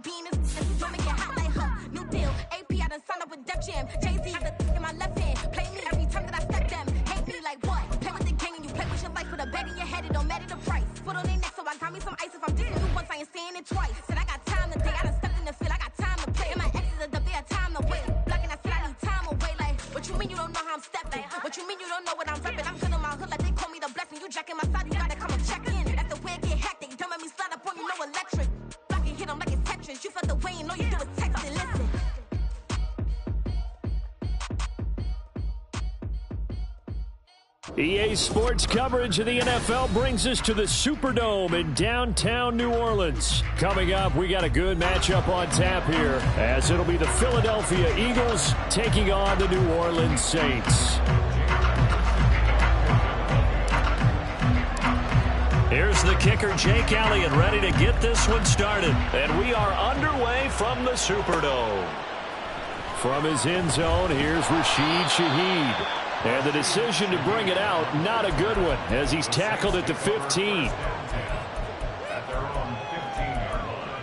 Dean is don't make it hot like her. New deal, AP, I done signed up with Def Jam. Jay-Z, the in my left hand. Play me every time that I step them. Hate me like what? Play with the game and you play with your life. Put a bet in your head, it don't matter the price. Foot on their neck, so I got me some ice. If I'm dissing you once, I ain't saying it twice. Said I got time today, I done stepped in the field, I got time to play. And my exes are there, time to wait. Blocking, I said I need time away. Like, what you mean you don't know how I'm stepping? What you mean you don't know what I'm repping? I'm good on my hood like they call me the blessing. You jacking my side, you gotta come and check in. That's the way it get hectic. Don't make me slide up on you, no electric. Blocking, hit them like it's Tetris. You felt the way and all you do is text and listen. EA Sports coverage of the NFL brings us to the Superdome in downtown New Orleans. Coming up, we got a good matchup on tap here, as it'll be the Philadelphia Eagles taking on the New Orleans Saints. Here's the kicker, Jake Elliott, ready to get this one started. And we are underway from the Superdome. From his end zone, here's Rashid Shaheed. And the decision to bring it out, not a good one, as he's tackled at the 15. At their own 15-yard line.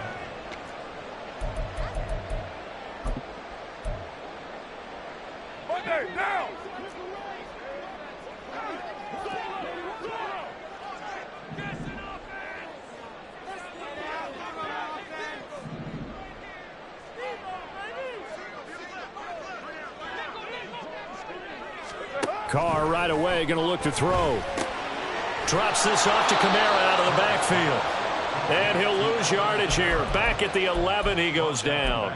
Okay, now! Carr right away going to look to throw. Drops this off to Kamara out of the backfield. And he'll lose yardage here. Back at the 11, he goes down.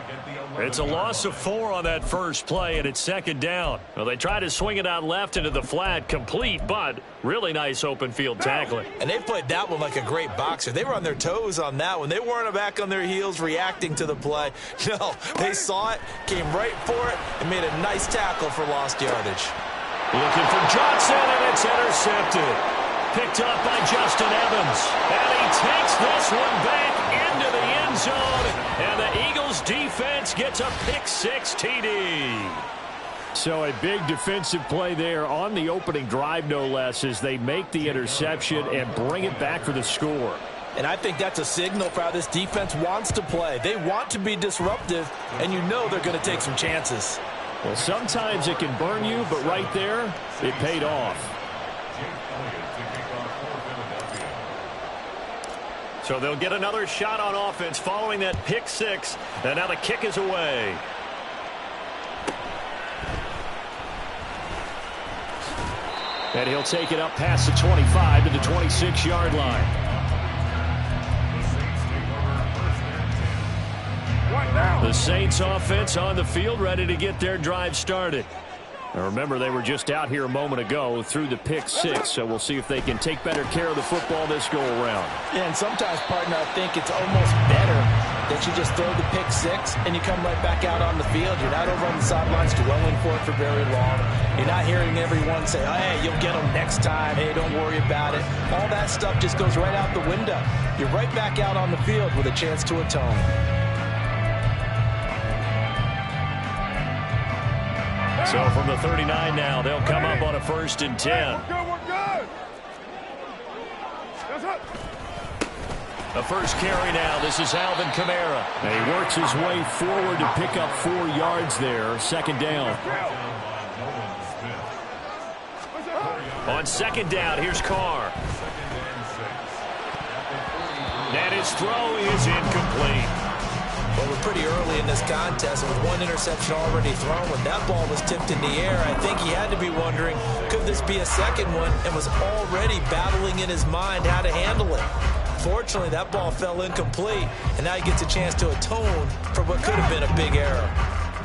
It's a loss of 4 on that first play, and it's second down. Well, they try to swing it out left into the flat, complete, but really nice open field tackling. And they played that one like a great boxer. They were on their toes on that one. They weren't back on their heels reacting to the play. No, they saw it, came right for it, and made a nice tackle for lost yardage. Looking for Johnson, and it's intercepted. Picked up by Justin Evans. And he takes this one back into the end zone. And the Eagles defense gets a pick-6 TD. So a big defensive play there on the opening drive, no less, as they make the interception and bring it back for the score. And I think that's a signal for how this defense wants to play. They want to be disruptive, and you know they're going to take some chances. Well, sometimes it can burn you, but right there, it paid off. So they'll get another shot on offense following that pick-6, and now the kick is away. And he'll take it up past the 25 to the 26-yard line. The Saints offense on the field, ready to get their drive started. Now remember, they were just out here a moment ago through the pick-6, so we'll see if they can take better care of the football this go-around. Yeah, and sometimes, partner, I think it's almost better that you just throw the pick-6 and you come right back out on the field. You're not over on the sidelines dwelling for it for very long. You're not hearing everyone say, oh, hey, you'll get them next time. Hey, don't worry about it. All that stuff just goes right out the window. You're right back out on the field with a chance to atone. So from the 39 now, they'll come up on a 1st and 10. We're good. The first carry now. This is Alvin Kamara. And he works his way forward to pick up 4 yards there. Second down. On second down, here's Carr. And his throw is incomplete. Well, we're pretty early in this contest, and with 1 interception already thrown, when that ball was tipped in the air, I think he had to be wondering, could this be a second one, and was already battling in his mind how to handle it. Fortunately, that ball fell incomplete, and now he gets a chance to atone for what could have been a big error.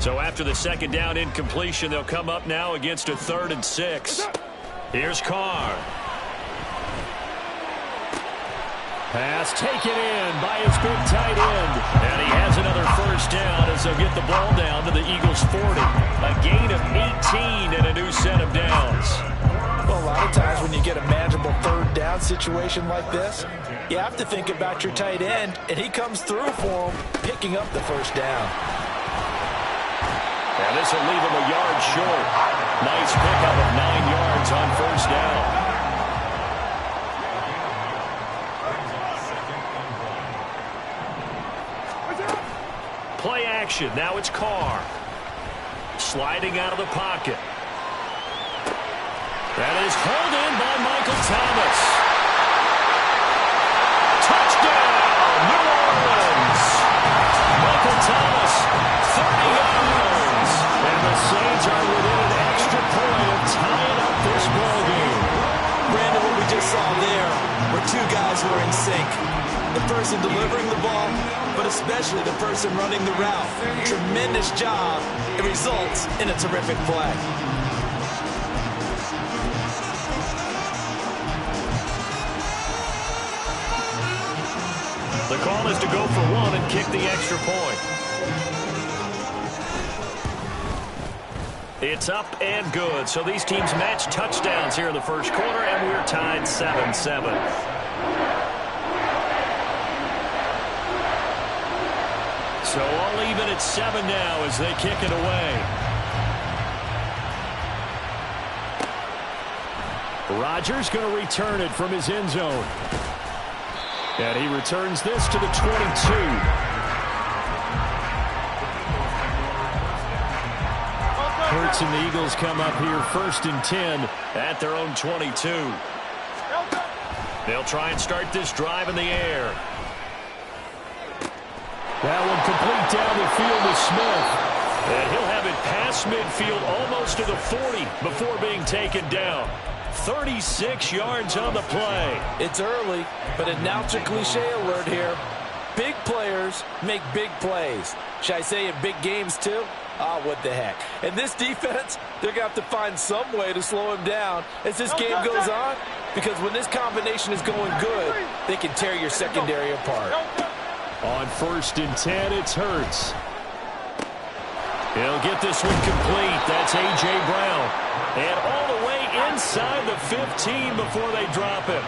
So after the second down incompletion, they'll come up now against a 3rd and 6. Here's Carr. Pass taken in by his big tight end. And he has another first down as they'll get the ball down to the Eagles' 40. A gain of 18 and a new set of downs. Well, a lot of times when you get a manageable 3rd down situation like this, you have to think about your tight end, and he comes through for him, picking up the first down. And this will leave him a yard short. Nice pickup of 9 yards on first down. play action. Now it's Carr. Sliding out of the pocket. That is hauled in by Michael Thomas. Touchdown, New Orleans. Michael Thomas, 30 yards. And the Saints are within an extra point of tying up this ballgame. Brandon, what we just saw there were two guys who are in sync. The person delivering the ball, but especially the person running the route. Tremendous job. It results in a terrific play. The call is to go for one and kick the extra point. It's up and good. So these teams match touchdowns here in the first quarter, and we're tied 7-7. So all even at 7 now as they kick it away. Rodgers going to return it from his end zone. And he returns this to the 22. Hurts and the Eagles come up here 1st and 10 at their own 22. They'll try and start this drive in the air. That one complete down the field to Smith. And he'll have it past midfield almost to the 40 before being taken down. 36 yards on the play. It's early, but announce a cliche alert here. Big players make big plays. Should I say in big games too? Ah, what the heck. And this defense, they're going to have to find some way to slow him down as this game goes on. Because when this combination is going good, they can tear your secondary apart. On 1st and 10, it's Hurts. He'll get this one complete. That's A.J. Brown. And all the way inside the 15 before they drop him.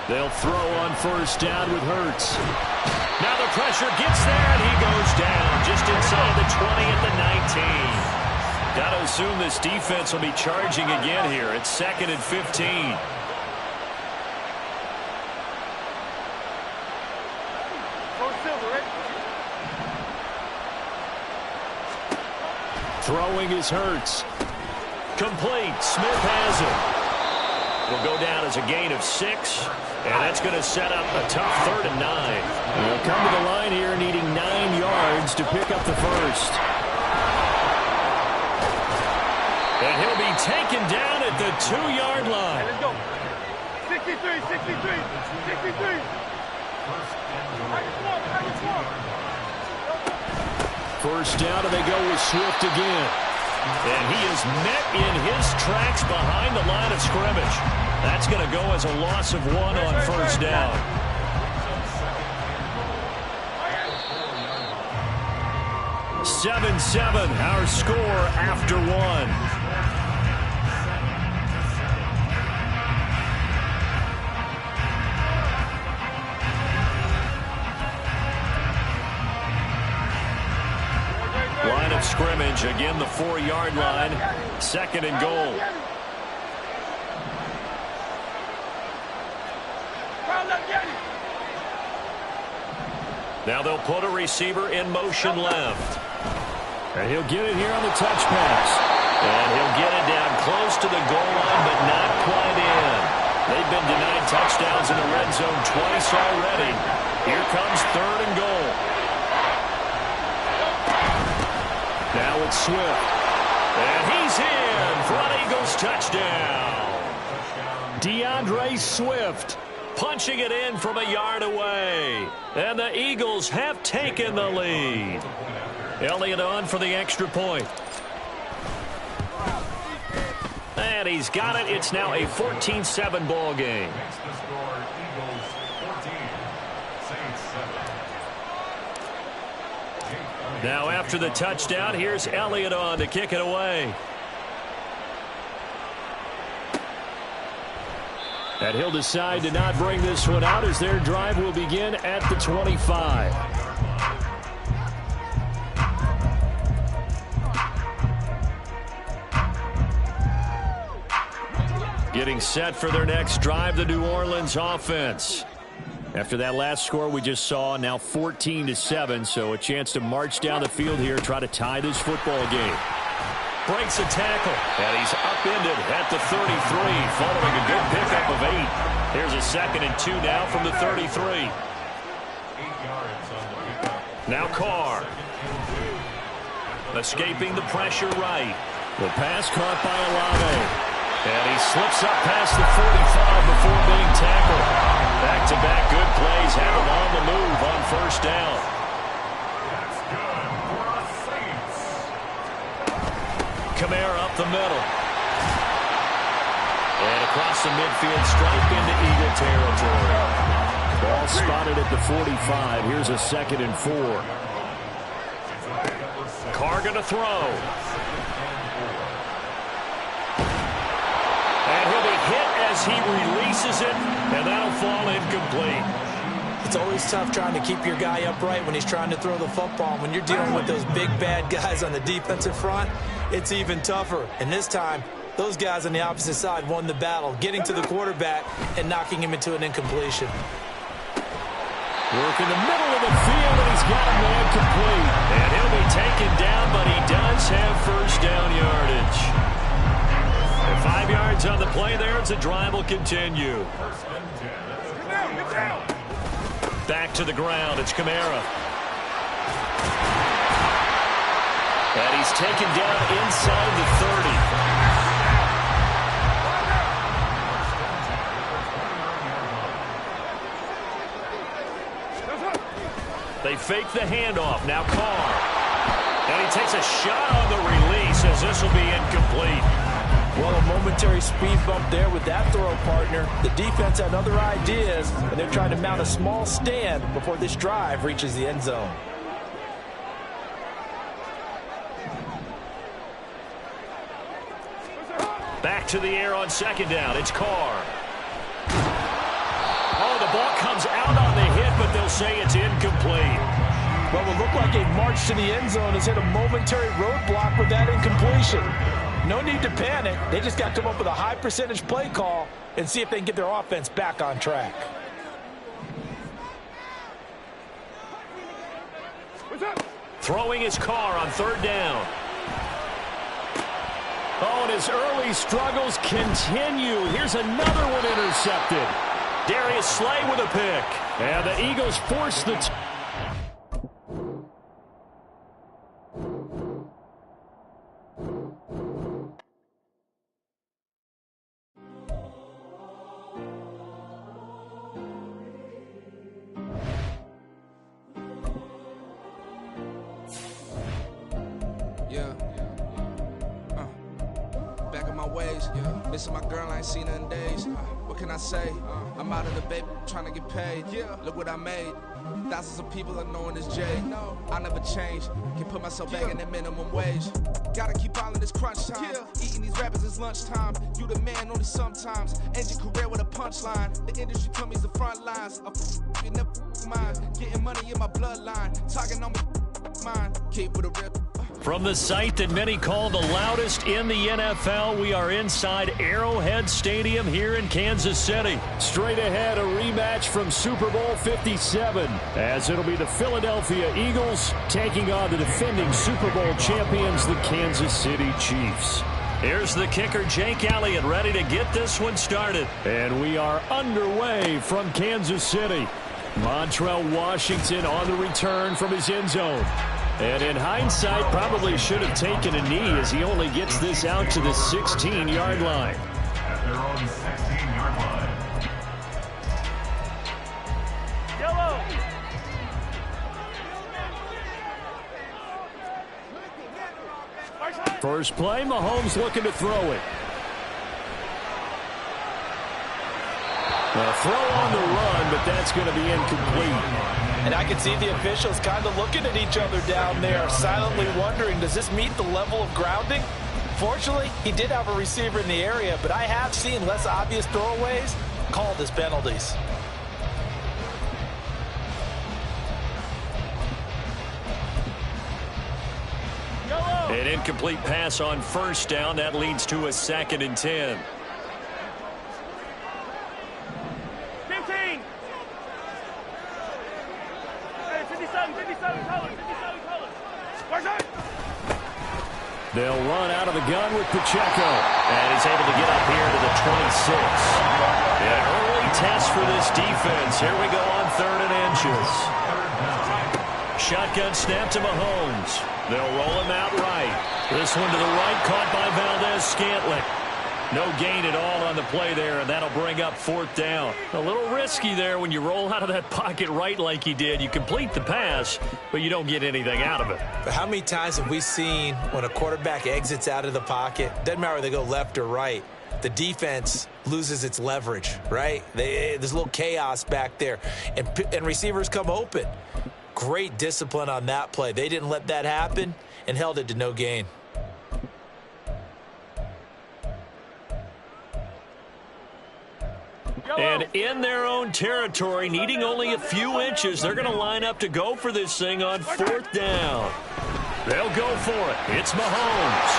They'll throw on 1st down with Hurts. Now the pressure gets there, and he goes down just inside the 20 at the 19. Got to assume this defense will be charging again here. It's 2nd and 15. Throwing is Hurts. Complete. Smith has it. Will go down as a gain of 6. And that's going to set up a tough 3rd and 9. They'll come to the line here needing 9 yards to pick up the first. And he'll be taken down at the 2-yard line. Let's go. 63, 63, 63. First down, and they go with Swift again. And he is met in his tracks behind the line of scrimmage. That's going to go as a loss of 1 on 1st down. (7-7) our score after 1. Line of scrimmage, again the 4-yard line, 2nd and goal. Now they'll put a receiver in motion left. And he'll get it here on the touch pass. And he'll get it down close to the goal line, but not quite in. They've been denied touchdowns in the red zone twice already. Here comes 3rd and goal. Now it's Swift. And he's in for an Eagles touchdown. DeAndre Swift punching it in from a yard away. And the Eagles have taken the lead. Elliott on for the extra point. And he's got it. It's now a 14-7 ball game. Now after the touchdown, here's Elliott on to kick it away. And he'll decide to not bring this one out as their drive will begin at the 25. Getting set for their next drive, the New Orleans offense. After that last score we just saw, now 14-7, so a chance to march down the field here, try to tie this football game. Breaks a tackle, and he's upended at the 33, following a good pickup of 8. Here's a 2nd and 2 now from the 33. Now Carr. Escaping the pressure right. The pass caught by Olave. And he slips up past the 45 before being tackled. Back-to-back good plays have him on the move on 1st down. Kamara up the middle. And across the midfield stripe into Eagle territory. Ball spotted at the 45. Here's a 2nd and 4. Carr going to throw. And he'll be hit as he releases it, and that'll fall incomplete. It's always tough trying to keep your guy upright when he's trying to throw the football. When you're dealing with those big, bad guys on the defensive front, it's even tougher. And this time, those guys on the opposite side won the battle, getting to the quarterback and knocking him into an incompletion. Work in the middle of the field, and he's got a man complete. And he'll be taken down, but he does have 1st down yardage. And 5 yards on the play there as the drive will continue. Back to the ground, it's Kamara. And he's taken down inside the 30. They fake the handoff. Now Carr. And he takes a shot on the release as this will be incomplete. Well, a momentary speed bump there with that throw, partner. The defense had other ideas, and they're trying to mount a small stand before this drive reaches the end zone. Back to the air on 2nd down. It's Carr. Oh, the ball comes out on the hit, but they'll say it's incomplete. Well, it looked like a march to the end zone has hit a momentary roadblock with that incompletion. No need to panic. They just got to come up with a high percentage play call and see if they can get their offense back on track. Throwing his Carr on 3rd down. Oh, and his early struggles continue. Here's another one intercepted. Darius Slay with a pick. And the Eagles force the... Missing my girl, I ain't seen her in days. What can I say? I'm out of the baby, trying to get paid. Look what I made. Thousands of people are knowing this Jay. I never change. Can put myself back in the minimum wage. Gotta keep all in this crunch time. Eating these rappers is lunchtime. You the man only sometimes. End your career with a punchline. The industry told me it's the front lines. You never mind. Getting money in my bloodline. Talking on me mine. Keep with a rip. From the site that many call the loudest in the NFL, we are inside Arrowhead Stadium here in Kansas City. Straight ahead, a rematch from Super Bowl 57, as it'll be the Philadelphia Eagles taking on the defending Super Bowl champions, the Kansas City Chiefs. Here's the kicker, Jake Elliott, ready to get this one started. And we are underway from Kansas City. Montrell Washington on the return from his end zone. And in hindsight, probably should have taken a knee as he only gets this out to the 16-yard line. At their own 16-yard line. Yellow. First play, Mahomes looking to throw it. A throw on the run, but that's going to be incomplete. And I can see the officials kind of looking at each other down there, silently wondering, does this meet the level of grounding? Fortunately, he did have a receiver in the area, but I have seen less obvious throwaways called as penalties. An incomplete pass on 1st down. That leads to a 2nd and 10. 15. 57 colors, 57 colors. Far side. They'll run out of the gun with Pacheco. And he's able to get up here to the 26. An early test for this defense. Here we go on 3rd and inches. Shotgun snap to Mahomes. They'll roll him out right. This one to the right, caught by Valdez-Scantling. No gain at all on the play there, and that'll bring up 4th down. A little risky there when you roll out of that pocket right like he did. You complete the pass, but you don't get anything out of it. But how many times have we seen when a quarterback exits out of the pocket, doesn't matter whether they go left or right, the defense loses its leverage, right? There's a little chaos back there, and receivers come open. Great discipline on that play. They didn't let that happen and held it to no gain. And in their own territory, needing only a few inches, they're going to line up to go for this thing on 4th down. They'll go for it. It's Mahomes.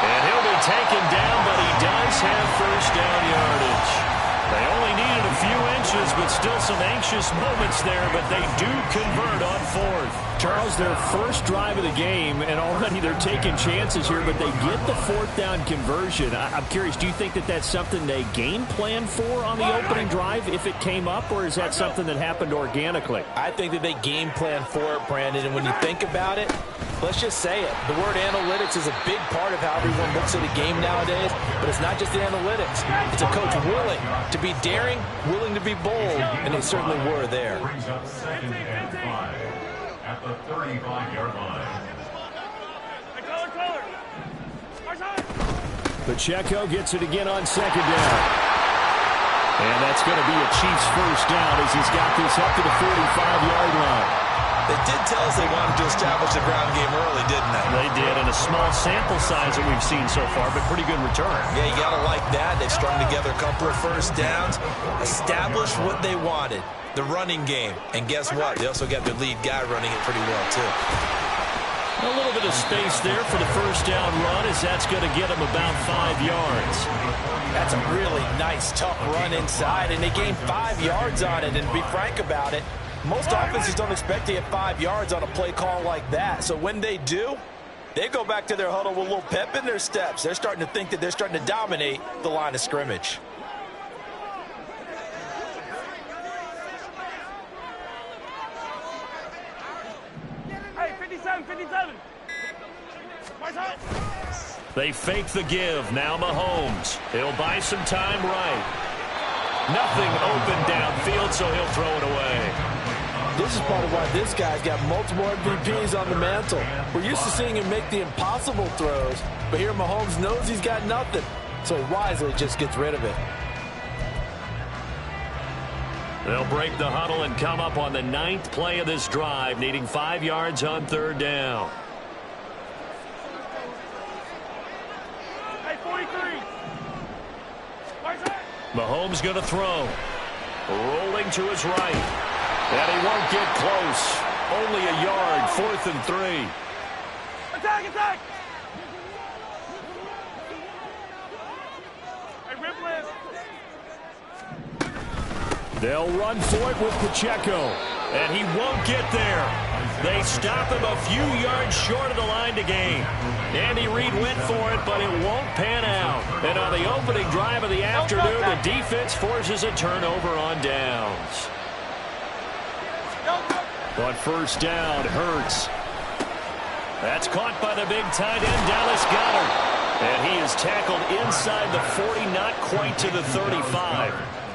And he'll be taken down, but he does have 1st down yardage. They only needed a few inches, but still some anxious moments there, but they do convert on 4th. Charles, their first drive of the game, and already they're taking chances here, but they get the 4th down conversion. I'm curious, do you think that that's something they game plan for on the opening drive if it came up, or is that something that happened organically? I think that they game plan for it, Brandon, and when you think about it, let's just say it. The word analytics is a big part of how everyone looks at a game nowadays, but it's not just the analytics. It's a coach willing to be daring, willing to be bold, and they certainly were there. Brings up 2nd and 5 at the 35-yard line. Color. Far side. Pacheco gets it again on 2nd down. And that's going to be a Chiefs 1st down as he's got this up to the 45-yard line. They did tell us they wanted to establish the ground game early, didn't they? They did, in a small sample size that we've seen so far, but pretty good return. Yeah, you got to like that. They've strung together a couple of 1st downs, established what they wanted, the running game. And guess what? They also got their lead guy running it pretty well, too. A little bit of space there for the 1st down run, as that's going to get them about 5 yards. That's a really nice, tough run inside, and they gained 5 yards on it. And to be frank about it, most offenses don't expect to get 5 yards on a play call like that. So when they do, they go back to their huddle with a little pep in their steps. They're starting to think that they're starting to dominate the line of scrimmage. Hey, 57. Far side. They fake the give. Now Mahomes. He'll buy some time right. Nothing open downfield, so he'll throw it away. This is part of why this guy's got multiple MVPs on the mantle. We're used to seeing him make the impossible throws, but here Mahomes knows he's got nothing, so he wisely just gets rid of it. They'll break the huddle and come up on the 9th play of this drive, needing 5 yards on 3rd down. Hey, 43. Far side. Mahomes going to throw. Rolling to his right. And he won't get close. Only a yard, 4th and 3. Attack. Hey, Ripley. They'll run for it with Pacheco. And he won't get there. They stop him a few yards short of the line to gain. Andy Reid went for it, but it won't pan out. And on the opening drive of the afternoon, the defense forces a turnover on downs. On 1st down, Hurts. That's caught by the big tight end, Dallas Goedert. And he is tackled inside the 40, not quite to the 35.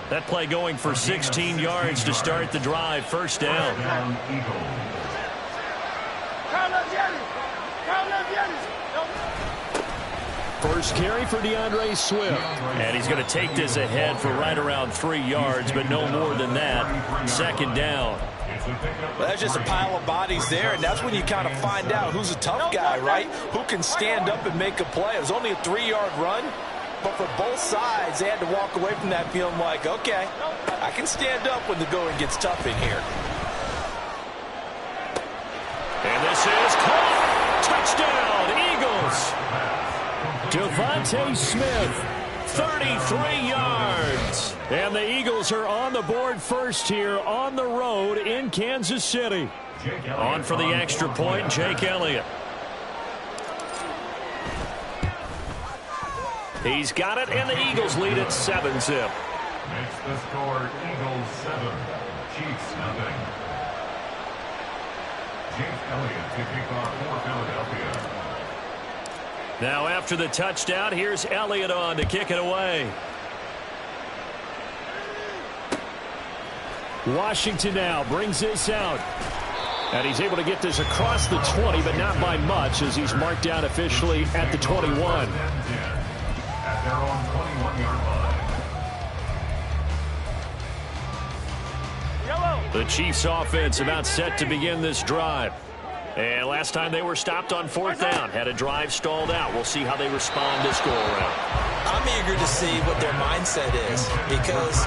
That play going for 16 yards to start the drive. 1st down. First carry for DeAndre Swift. And he's going to take this ahead for right around 3 yards, but no more than that. 2nd down. Well, that's just a pile of bodies there, and that's when you kind of find out who's a tough guy, right? Who can stand up and make a play. It was only a 3-yard run, but for both sides, they had to walk away from that feeling like, okay, I can stand up when the going gets tough in here. And this is caught. Touchdown, Eagles. Devontae Smith, 33 yards. And the Eagles are on the board first here on the road in Kansas City. On for the extra point, Jake Elliott. He's got it, and the Eagles lead at 7-zip. Makes the score Eagles 7, Chiefs nothing. Jake Elliott to kick off for Philadelphia. Now after the touchdown, here's Elliott on to kick it away. Washington now brings this out. And he's able to get this across the 20, but not by much, as he's marked down officially at the 21. At their own 21-yard line. The Chiefs offense about set to begin this drive. And last time they were stopped on 4th down, had a drive stalled out. We'll see how they respond this go-around. I'm eager to see what their mindset is, because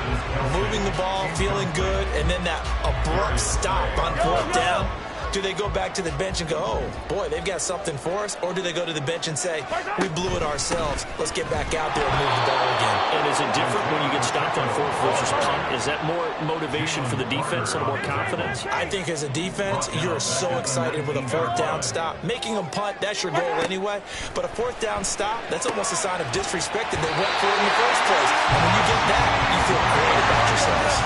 moving the ball, feeling good, and then that abrupt stop on 4th down. Do they go back to the bench and go, oh, boy, they've got something for us? Or do they go to the bench and say, we blew it ourselves. Let's get back out there and move the ball again. And is it different when you get stopped on 4th versus punt? Is that more motivation for the defense, a little more confidence? I think as a defense, you're so excited with a 4th down stop. Making them punt, that's your goal anyway. But a 4th down stop, that's almost a sign of disrespect that they went for it in the first place. And when you get that, you feel great about yourselves.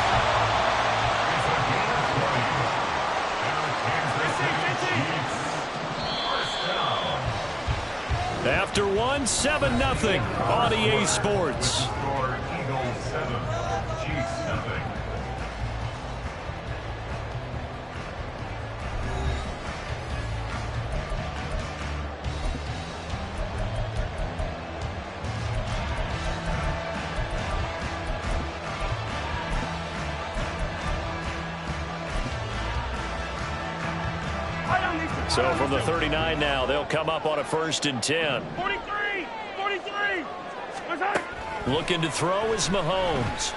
After one, 7-0 on EA Sports. Score Eagles 7, Chiefs nothing. So from the 39 now, they'll come up on a 1st and 10. 43! 43! Looking to throw is Mahomes.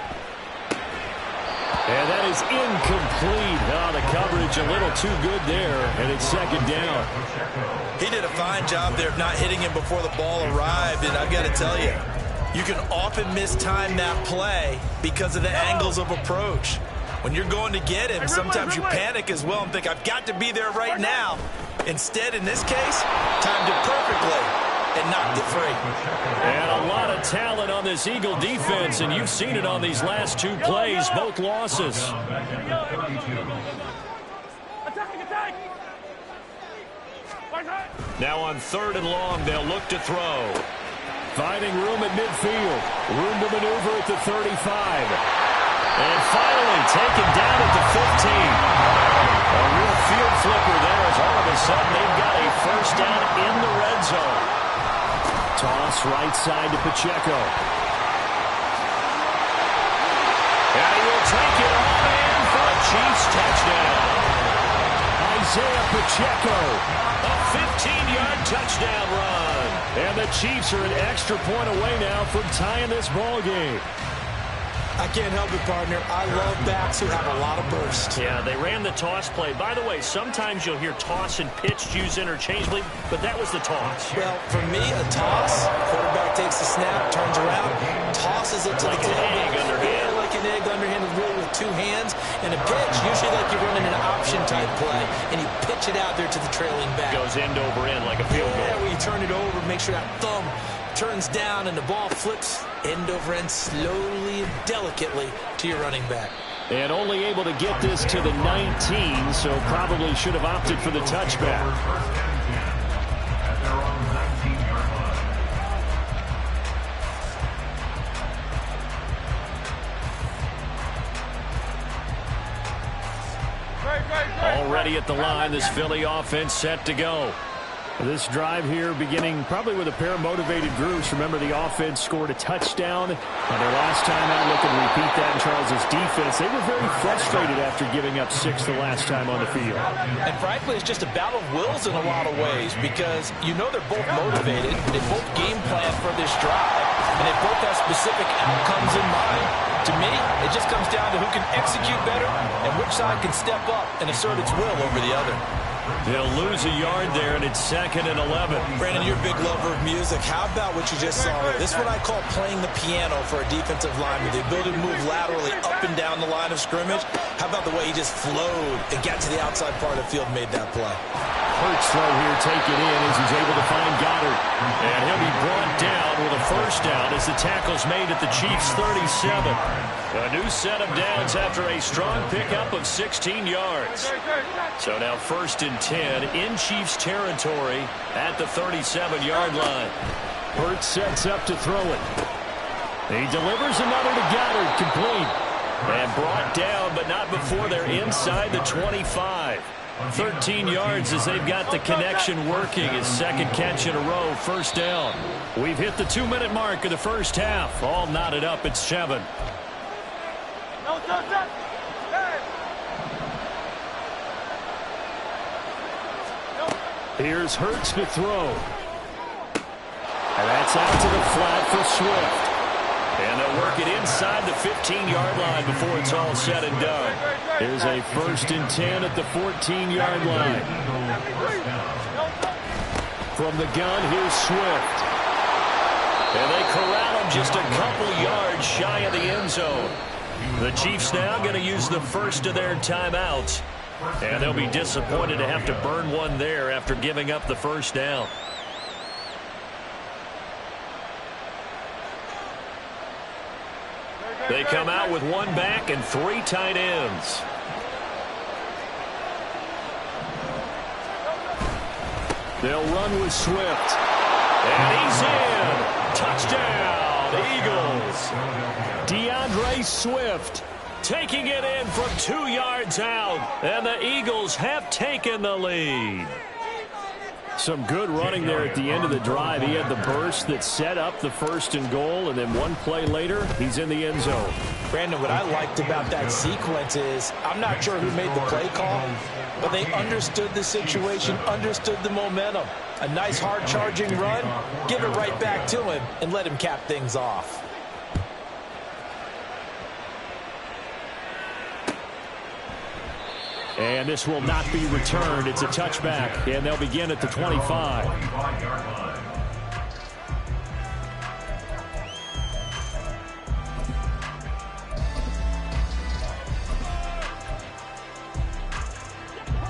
And that is incomplete. Oh, the coverage a little too good there, and it's 2nd down. He did a fine job there of not hitting him before the ball arrived, and I've got to tell you, you can often mistime that play because of the angles of approach. When you're going to get him, sometimes you panic as well and think, I've got to be there right now. Instead, in this case, timed it perfectly and knocked it free. And a lot of talent on this Eagle defense, and you've seen it on these last 2 plays, both losses. Now on 3rd and long, they'll look to throw. Finding room at midfield. Room to maneuver at the 35. And finally taken down at the 15. A real field flipper there, as all of a sudden they've got a 1st down in the red zone. Toss right side to Pacheco. And he will take it all in for a Chiefs touchdown. Isaiah Pacheco. A 15-yard touchdown run. And the Chiefs are an extra point away now from tying this ball game. I can't help it, partner. I love backs who have a lot of burst. Yeah, they ran the toss play. By the way, sometimes you'll hear toss and pitch used interchangeably, but that was the toss. Well, for me, a toss, quarterback takes the snap, turns around, tosses it to like the tailback. Yeah, like an egg underhanded really with 2 hands. And a pitch, usually like you're running an option type play, and you pitch it out there to the trailing back. Goes end over end like a field goal. Yeah, where you turn it over, make sure that thumb turns down and the ball flips end over end slowly and delicately to your running back. And only able to get this to the 19, so probably should have opted for the touchback. At their own 19-yard line. Already at the line, this Philly offense set to go. This drive here beginning probably with a pair of motivated groups. Remember, the offense scored a touchdown on their last time out. Look and repeat that in Charles's defense. They were very frustrated after giving up 6 the last time on the field. And frankly, it's just a battle of wills in a lot of ways, because you know they're both motivated. They both game plan for this drive, and they both have specific outcomes in mind. To me, it just comes down to who can execute better and which side can step up and assert its will over the other. They'll lose a yard there, and it's 2nd and 11. Brandon, you're a big lover of music. How about what you just saw there? This is what I call playing the piano for a defensive lineman. The ability to move laterally up and down the line of scrimmage. How about the way he just flowed and got to the outside part of the field and made that play? Hurts throw here, take it in as he's able to find Goddard. And he'll be brought down with a first down as the tackle's made at the Chiefs' 37. A new set of downs after a strong pickup of 16 yards. So now 1st and 10 in Chiefs territory at the 37-yard line. Hurts sets up to throw it. He delivers another to Goddard, complete. And brought down, but not before they're inside the 25. 13 yards as they've got the connection working. His 2nd catch in a row, first down. We've hit the 2-minute mark of the first half. All knotted up at 7. Here's Hurts to throw. And that's out to the flat for Swift. And they'll work it inside the 15-yard line before it's all said and done. Here's a 1st and 10 at the 14-yard line. From the gun, here's Swift. And they corral him just a couple yards shy of the end zone. The Chiefs now going to use the first of their timeouts. And they'll be disappointed to have to burn one there after giving up the first down. They come out with 1 back and 3 tight ends. They'll run with Swift. And he's in. Touchdown, Eagles. DeAndre Swift taking it in from 2 yards out. And the Eagles have taken the lead. Some good running there at the end of the drive. He had the burst that set up the 1st and goal, and then 1 play later, he's in the end zone. Brandon, what I liked about that sequence is I'm not sure who made the play call, but they understood the situation, understood the momentum. A nice hard-charging run, give it right back to him, and let him cap things off. And this will not be returned. It's a touchback, and they'll begin at the 25.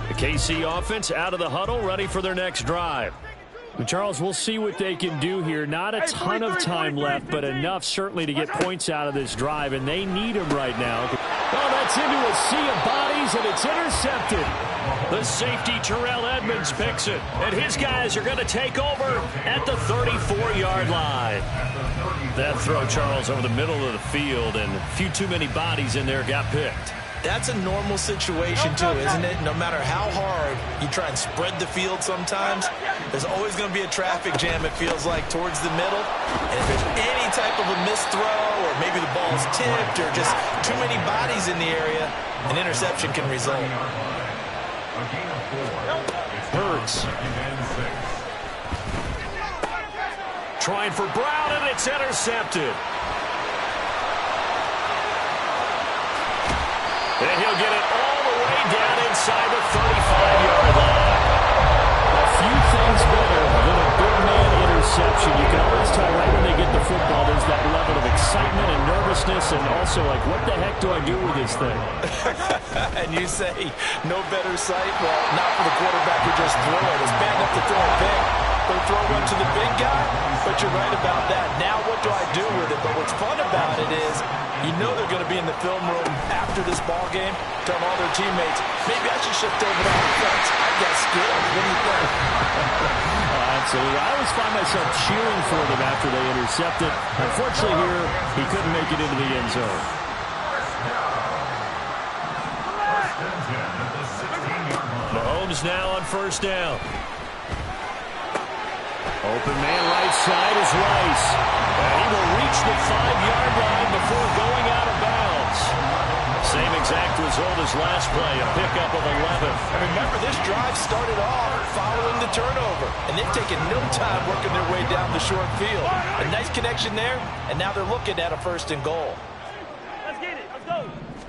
The KC offense out of the huddle, ready for their next drive. Charles, we'll see what they can do here. Not a ton of time left, but enough certainly to get points out of this drive, and they need them right now. Well, that's into a sea of bodies, and it's intercepted. The safety, Terrell Edmonds, picks it, and his guys are going to take over at the 34-yard line. That throw, Charles, over the middle of the field, and a few too many bodies in there got picked. That's a normal situation, too, isn't it? No matter how hard you try and spread the field sometimes, there's always going to be a traffic jam, it feels like, towards the middle. And if there's any type of a missed throw, or maybe the ball's tipped, or just too many bodies in the area, an interception can result. Hurts. Trying for Brown, and it's intercepted. And he'll get it all the way down inside the 35-yard line. A few things better than a big man interception. You can always tell right when they get the football, there's that level of excitement and nervousness, and also like, what the heck do I do with this thing? And you say, no better sight? Well, not for the quarterback who just threw it. It's bad enough to throw a pick. They'll throw one to the big guy, but you're right about that. Now what do I do with it? But what's fun about it is you know they're going to be in the film room after this ball game, telling all their teammates, maybe I should shift over to offense. I got skills. What do you think? Absolutely. I always find myself cheering for them after they intercept it. Unfortunately here, he couldn't make it into the end zone. Mahomes now on first down. Open man right side is Rice. And he will reach the 5-yard line before going out of bounds. Same exact result as last play, a pickup of 11. And remember, this drive started off following the turnover. And they've taken no time working their way down the short field. A nice connection there, and now they're looking at a 1st and goal. Let's get it.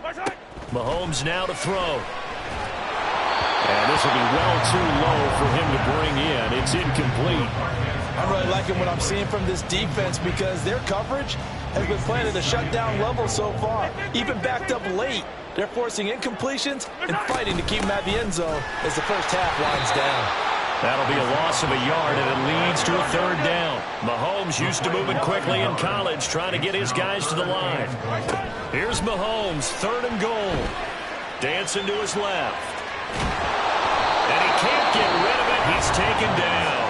Let's go. Mahomes now to throw. And this will be well too low for him to bring in. It's incomplete. I'm really liking what I'm seeing from this defense because their coverage has been playing at a shutdown level so far. Even backed up late, they're forcing incompletions and fighting to keep them at the end zone as the first half winds down. That'll be a loss of a yard, and it leads to a third down. Mahomes used to moving quickly in college, trying to get his guys to the line. Here's Mahomes, 3rd and goal. Dancing to his left. And he can't get rid of it. He's taken down.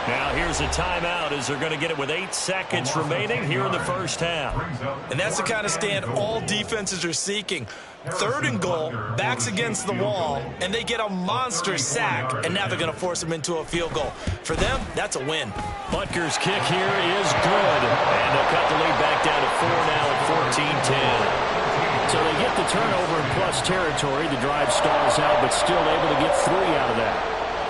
Now here's a timeout as they're going to get it with 8 seconds remaining here in the first half. And that's the kind of stand all defenses are seeking. 3rd and goal, backs against the wall, and they get a monster sack, and now they're going to force them into a field goal. For them, that's a win. Butker's kick here is good, and they'll cut the lead back down to 4 now at 14-10. So they get the turnover in plus territory. The drive stalls out, but still able to get 3 out of that.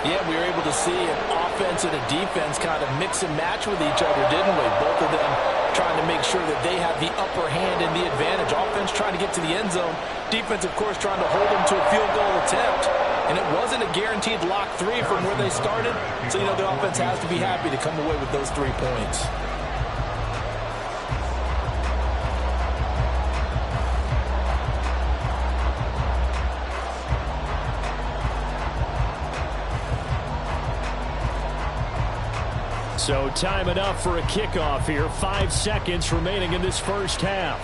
Yeah, we were able to see an offense and a defense kind of mix and match with each other, didn't we? Both of them trying to make sure that they have the upper hand and the advantage. Offense trying to get to the end zone. Defense, of course, trying to hold them to a field goal attempt. And it wasn't a guaranteed lock 3 from where they started. So, you know, the offense has to be happy to come away with those 3 points. So time enough for a kickoff here. 5 seconds remaining in this first half.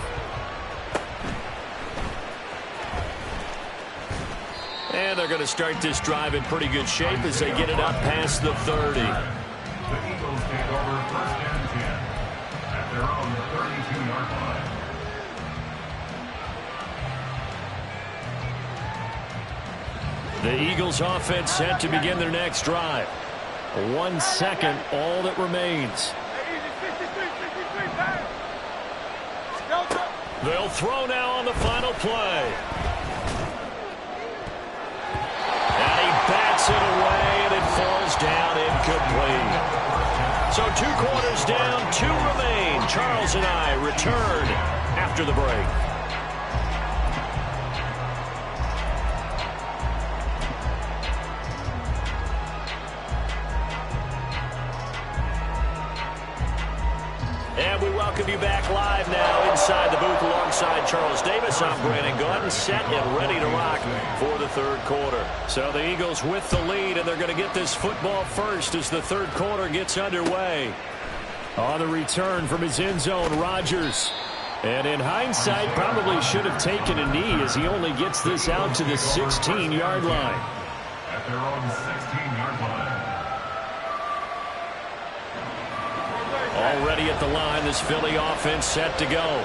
And they're going to start this drive in pretty good shape as they get it up past the 30. The Eagles take over 1st and 10 at their own 32-yard line. The Eagles offense set to begin their next drive. 1 second, all that remains. They'll throw now on the final play. And he bats it away, and it falls down incomplete. So 2 quarters down, 2 remain. Charles and I return after the break. And we welcome you back live now inside the booth alongside Charles Davis. I'm Brandon Gordon, set and ready to rock for the 3rd quarter. So the Eagles with the lead, and they're going to get this football first as the 3rd quarter gets underway. On the return from his end zone, Rodgers. And in hindsight, probably should have taken a knee as he only gets this out to the 16-yard line. At their own 16-yard line. Already at the line, this Philly offense set to go.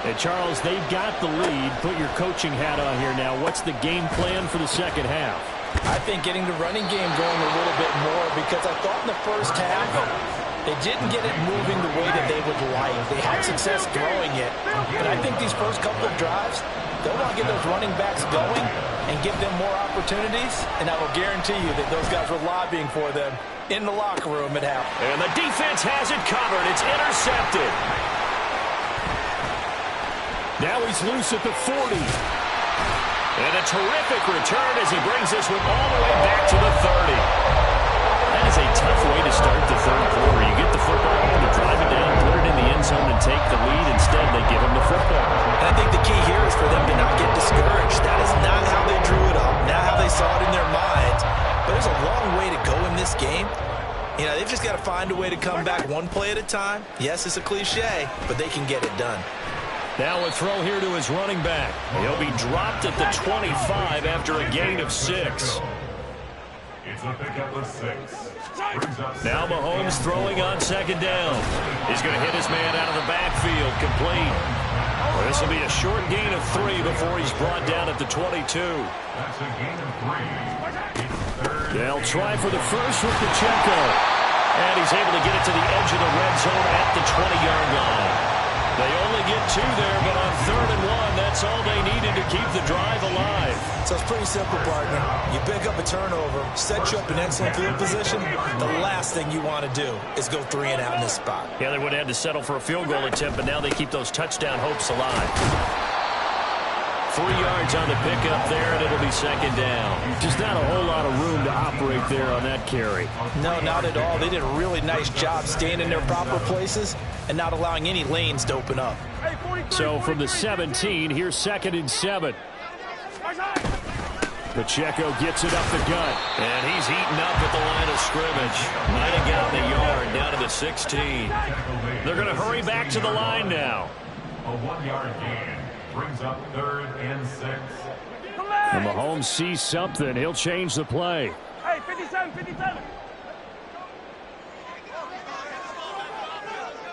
And Charles, they've got the lead. Put your coaching hat on here now. What's the game plan for the second half? I think getting the running game going a little bit more because I thought in the first half they didn't get it moving the way that they would like. They had success throwing it. But I think these first couple of drives, they'll want to get those running backs going and give them more opportunities. And I will guarantee you that those guys were lobbying for them in the locker room at half. And the defense has it covered. It's intercepted. Now he's loose at the 40. And a terrific return as he brings this one all the way back to the 30. That is a tough way to start the 3rd quarter. You get the football home, you drive it down, put it in the end zone, and take the lead. Instead, they give him the football. And I think the key here is for them to not get discouraged. That is not how they drew it up, not how they saw it in their minds. But there's a long way to go in this game. You know, they've just got to find a way to come back one play at a time. Yes, it's a cliche, but they can get it done. Now a throw here to his running back. He'll be dropped at the 25 after a gain of 6. It's a pickup of 6. Now Mahomes throwing on 2nd down. He's going to hit his man out of the backfield, complete. Well, this will be a short gain of 3 before he's brought down at the 22. That's a gain of 3. They'll try for the first with Pacheco. And he's able to get it to the edge of the red zone at the 20-yard line. They only get 2 there, but on 3rd and 1, that's all they needed to keep the drive alive. So it's pretty simple, partner. You pick up a turnover, set you up in excellent field position. The last thing you want to do is go 3 and out in this spot. Yeah, they would have had to settle for a field goal attempt, but now they keep those touchdown hopes alive. 3 yards on the pickup there, and it'll be second down. Just not a whole lot of room to operate there on that carry. No, not at all. They did a really nice job staying in their proper places and not allowing any lanes to open up. So from the 17, here's 2nd and 7. Pacheco gets it up the gut. And he's heating up at the line of scrimmage. Might have gotten the yard down to the 16. They're going to hurry back to the line now. A 1-yard gain brings up 3rd and 6. And Mahomes sees something. He'll change the play. Hey, 57, 57.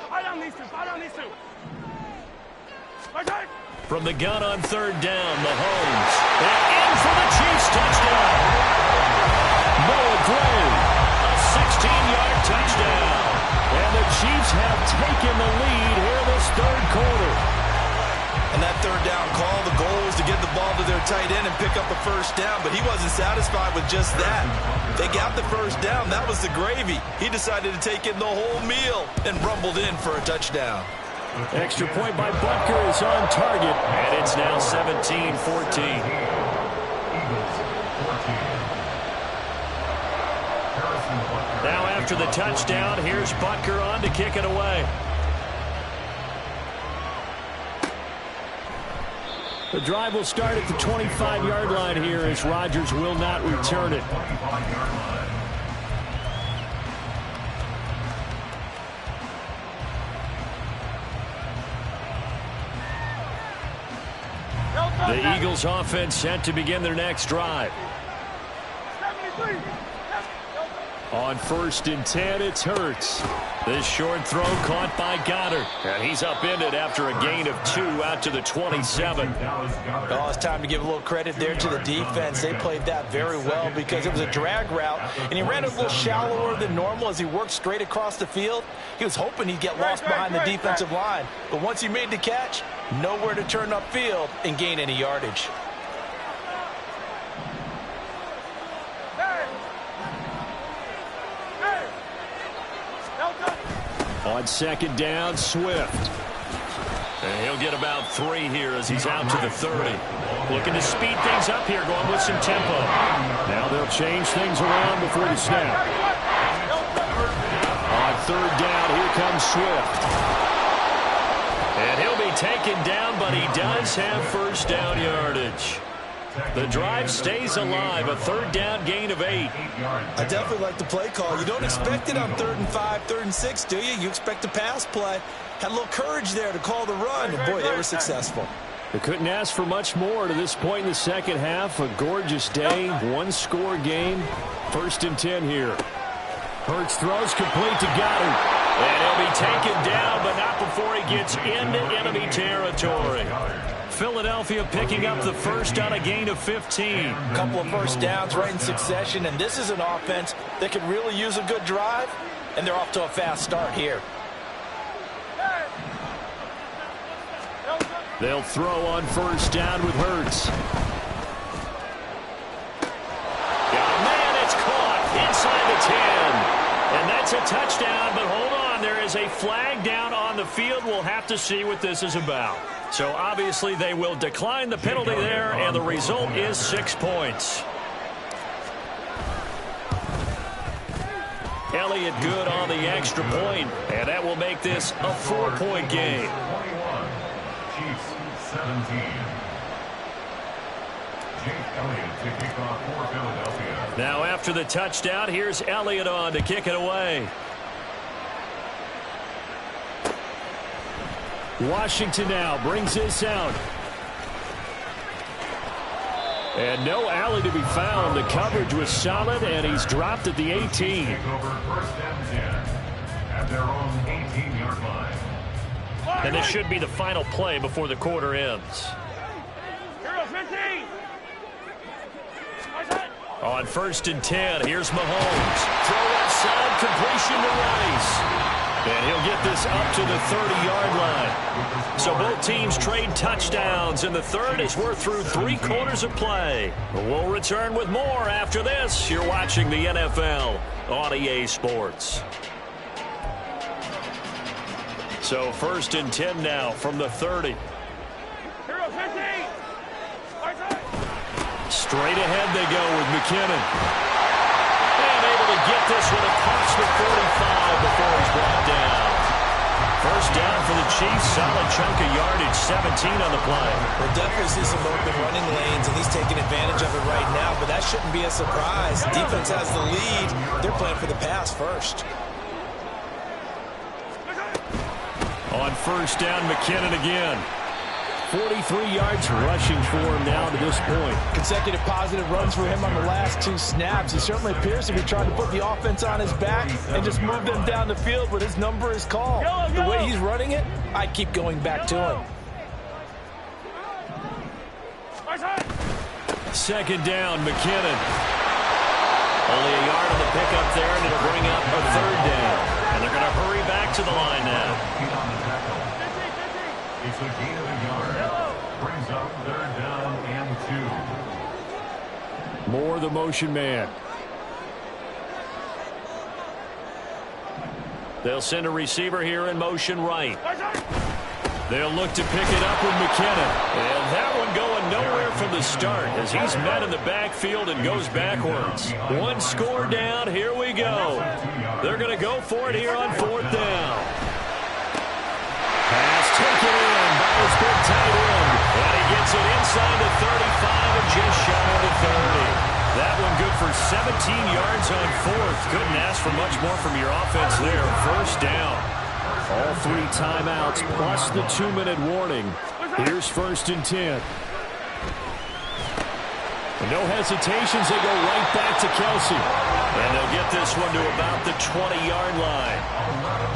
Fire down these two, fire down these two. Okay. From the gun on 3rd down, Mahomes. And in for the Chiefs touchdown. Noah Gray, a 16-yard touchdown. And the Chiefs have taken the lead here this 3rd quarter. And that 3rd down call, the goal was to get the ball to their tight end and pick up a 1st down, but he wasn't satisfied with just that. They got the 1st down. That was the gravy. He decided to take in the whole meal and rumbled in for a touchdown. Extra point by Butker is on target. And it's now 17-14. Now after the touchdown, here's Butker on to kick it away. The drive will start at the 25-yard line here as Rodgers will not return it. The Eagles offense set to begin their next drive. 73. On 1st and 10, it's Hurts. This short throw caught by Goddard. And he's upended after a gain of 2 out to the 27. Oh, it's time to give a little credit there to the defense. They played that very well because it was a drag route, and he ran it a little shallower than normal as he worked straight across the field. He was hoping he'd get lost behind the defensive line, but once he made the catch, nowhere to turn upfield and gain any yardage. On 2nd down, Swift. And he'll get about 3 here as he's out to the 30. Looking to speed things up here, going with some tempo. Now they'll change things around before the snap. On 3rd down, here comes Swift. And he'll be taken down, but he does have 1st down yardage. The drive stays alive, a 3rd down gain of 8. I definitely like the play call. You don't expect it on 3rd and 5, 3rd and 6, do you? You expect a pass play. Had a little courage there to call the run, and boy, they were successful. They couldn't ask for much more to this point in the 2nd half. A gorgeous day, 1-score game. 1st and 10 here. Hurts throws complete to Goddard. And he'll be taken down, but not before he gets into enemy territory. Philadelphia picking up the 1st on a gain of 15. A couple of 1st downs right in succession, and this is an offense that could really use a good drive, and they're off to a fast start here. They'll throw on 1st down with Hurts. Got a man, it's caught inside the 10. And that's a touchdown, but hold on, there is a flag down on the field. We'll have to see what this is about. So obviously they will decline the penalty there, and the result is 6 points. Elliott good on the extra point, and that will make this a 4-point game. 21, Chiefs 17. Jake Elliott to kick off for Philadelphia. Now after the touchdown, here's Elliott on to kick it away. Washington now brings this out. And no alley to be found. The coverage was solid, and he's dropped at the 18. Take over 1st and 10 at their own 18-yard line. And this should be the final play before the quarter ends. On 1st and 10, here's Mahomes. Throw outside, completion to Rice. And he'll get this up to the 30-yard line. So both teams trade touchdowns in the 3rd as we're through 3 quarters of play. We'll return with more after this. You're watching the NFL on EA Sports. So 1st and 10 now from the 30. Straight ahead they go with McKinnon. And able to get this one across the 45 before he's brought down. First down for the Chiefs. Solid chunk of yardage, 17 on the play. We'll definitely see some open running lanes, and he's taking advantage of it right now, but that shouldn't be a surprise. Defense has the lead. They're playing for the pass first. On first down, McKinnon again. 43 yards rushing for him now to this point. Consecutive positive runs for him on the last 2 snaps. He certainly appears to be trying to put the offense on his back and just move them down the field, but his number is called. The way he's running it, I keep going back to him. Second down, McKinnon. Only a yard on the pickup there, and it'll bring up a third down. And they're going to hurry back to the line now. It's a gain of a yard. Brings up third down and 2. Moore, the motion man. They'll send a receiver here in motion right. They'll look to pick it up with McKinnon. And that one going nowhere from the start as he's met in the backfield and goes backwards. One score down. Here we go. They're going to go for it here on fourth down. Pass taken in by his big tight end. And he gets it inside the 35 and just shy of the 30. That one good for 17 yards on fourth. Couldn't ask for much more from your offense there. First down. All 3 timeouts plus the 2-minute warning. Here's first and 10. And no hesitations. They go right back to Kelsey. And they'll get this one to about the 20-yard line.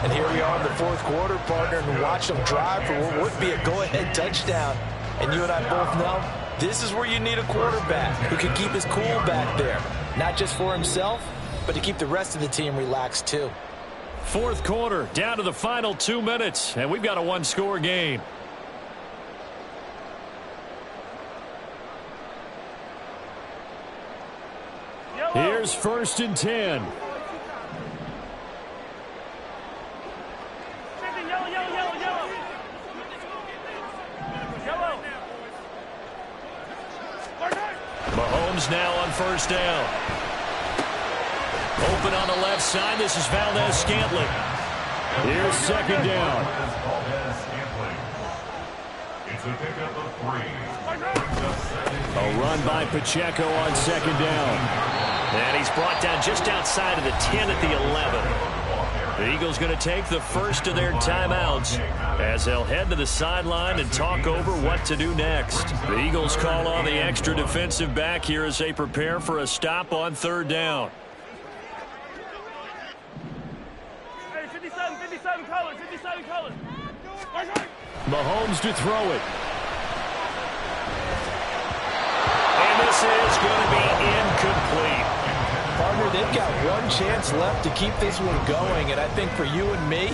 And here we are in the fourth quarter, partner, and watch them drive for what would be a go-ahead touchdown. And you and I both know this is where you need a quarterback who can keep his cool back there. Not just for himself, but to keep the rest of the team relaxed too. Fourth quarter, down to the final 2 minutes, and we've got a one-score game. Here's first and 10. Mahomes now on first down. Open on the left side. This is Valdez-Scantling. Here's second down. It's a pickup of 3. A run by Pacheco on second down. And he's brought down just outside of the 10 at the 11. The Eagles going to take the first of their timeouts as they'll head to the sideline and talk over what to do next. The Eagles call on the extra defensive back here as they prepare for a stop on third down. Hey, 57 colors. Mahomes to throw it. And this is going to be incomplete. Partner, they've got one chance left to keep this one going, and I think for you and me,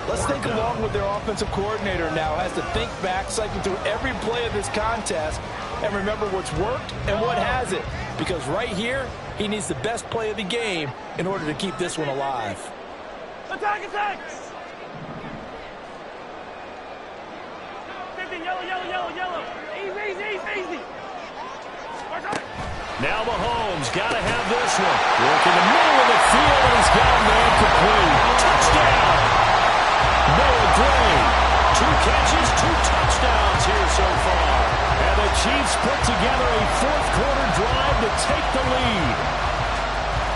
let's think along with their offensive coordinator now. Has to think back, cycle through every play of this contest, and remember what's worked and what hasn't. Because right here, he needs the best play of the game in order to keep this one alive. Attack! 50, yellow. Easy. Now Mahomes got to have this one. Working the middle of the field, and he's got him there complete. Touchdown! Noah Gray. 2 catches, 2 touchdowns here so far. And the Chiefs put together a fourth quarter drive to take the lead.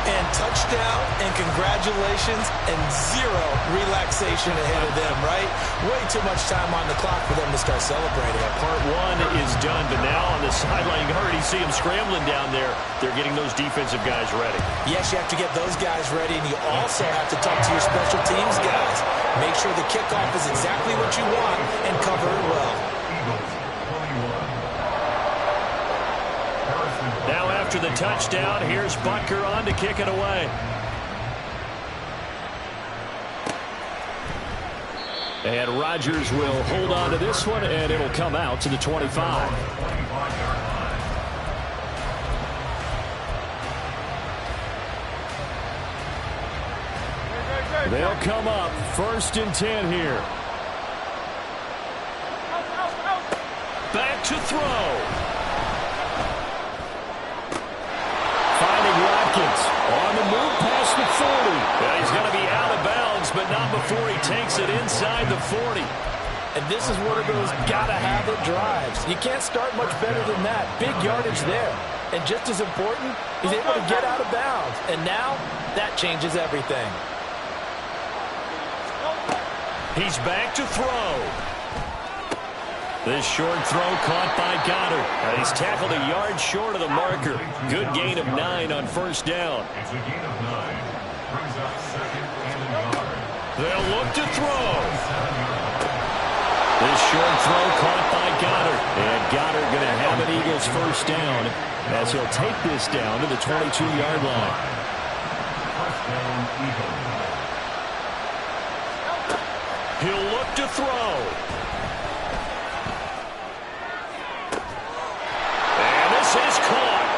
And touchdown, and congratulations, and 0 relaxation ahead of them, right? Way too much time on the clock for them to start celebrating. Part 1 is done, but now on the sideline, you already see them scrambling down there. They're getting those defensive guys ready. Yes, you have to get those guys ready, and you also have to talk to your special teams guys. Make sure the kickoff is exactly what you want and cover it well. Now after the touchdown, here's Butker on to kick it away. And Rodgers will hold on to this one, and it'll come out to the 25. They'll come up first and 10 here. Back to throw. distance. On the move past the 40. Yeah, he's going to be out of bounds, but not before he takes it inside the 40. And this is one of those gotta-have-it drives. You can't start much better than that. Big yardage there. And just as important, he's able to get out of bounds. And now, that changes everything. He's back to throw. This short throw caught by Goddard. He's tackled a yard short of the marker. Good gain of 9 on first down. It's a gain of 9. Brings up second and a yard. They'll look to throw. This short throw caught by Goddard. And Goddard going to have an Eagles first down as he'll take this down to the 22-yard line. First down, Eagles. He'll look to throw. And this is caught.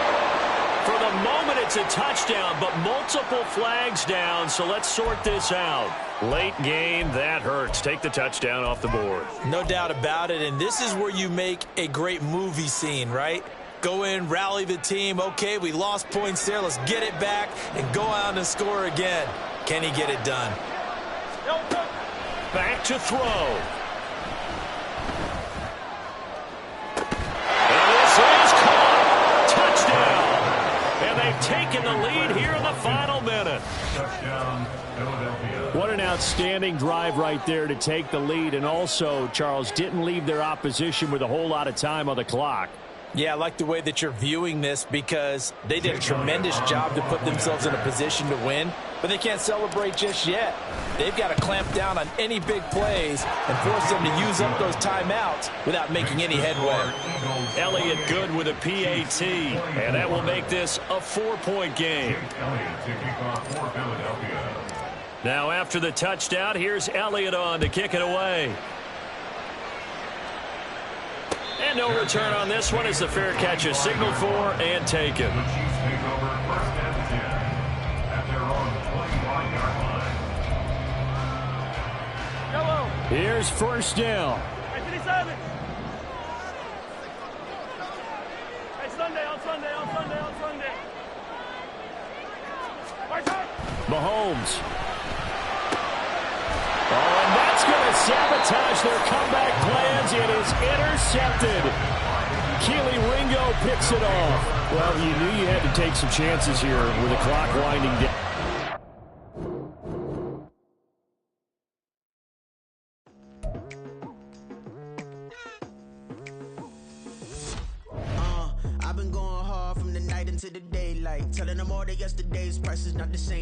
For the moment, it's a touchdown, but multiple flags down, so let's sort this out. Late game, that hurts. Take the touchdown off the board. No doubt about it, and this is where you make a great movie scene, right? Go in, rally the team. Okay, we lost points there. Let's get it back and go out and score again. Can he get it done? Back to throw. And this is caught. Touchdown. And they've taken the lead here in the final minute. Touchdown, Philadelphia. What an outstanding drive right there to take the lead. And also, Charles, didn't leave their opposition with a whole lot of time on the clock. Yeah, I like the way that you're viewing this because they did a tremendous job to put themselves in a position to win, but they can't celebrate just yet. They've got to clamp down on any big plays and force them to use up those timeouts without making any headway. Elliott good with a PAT, and that will make this a 4-point game. Elliott to kick off for Philadelphia. Now after the touchdown, here's Elliott on to kick it away. And no return on this one as the fair catch is signaled for and taken. The Chiefs take over first and 10 at their own 21-yard line. Here's first down. Mahomes. Oh, and that's going to sabotage their comeback plans. It is intercepted. Keely Ringo picks it off. Well, you knew you had to take some chances here with the clock winding down. I've been going hard from the night into the daylight, telling them all that yesterday's price is not the same.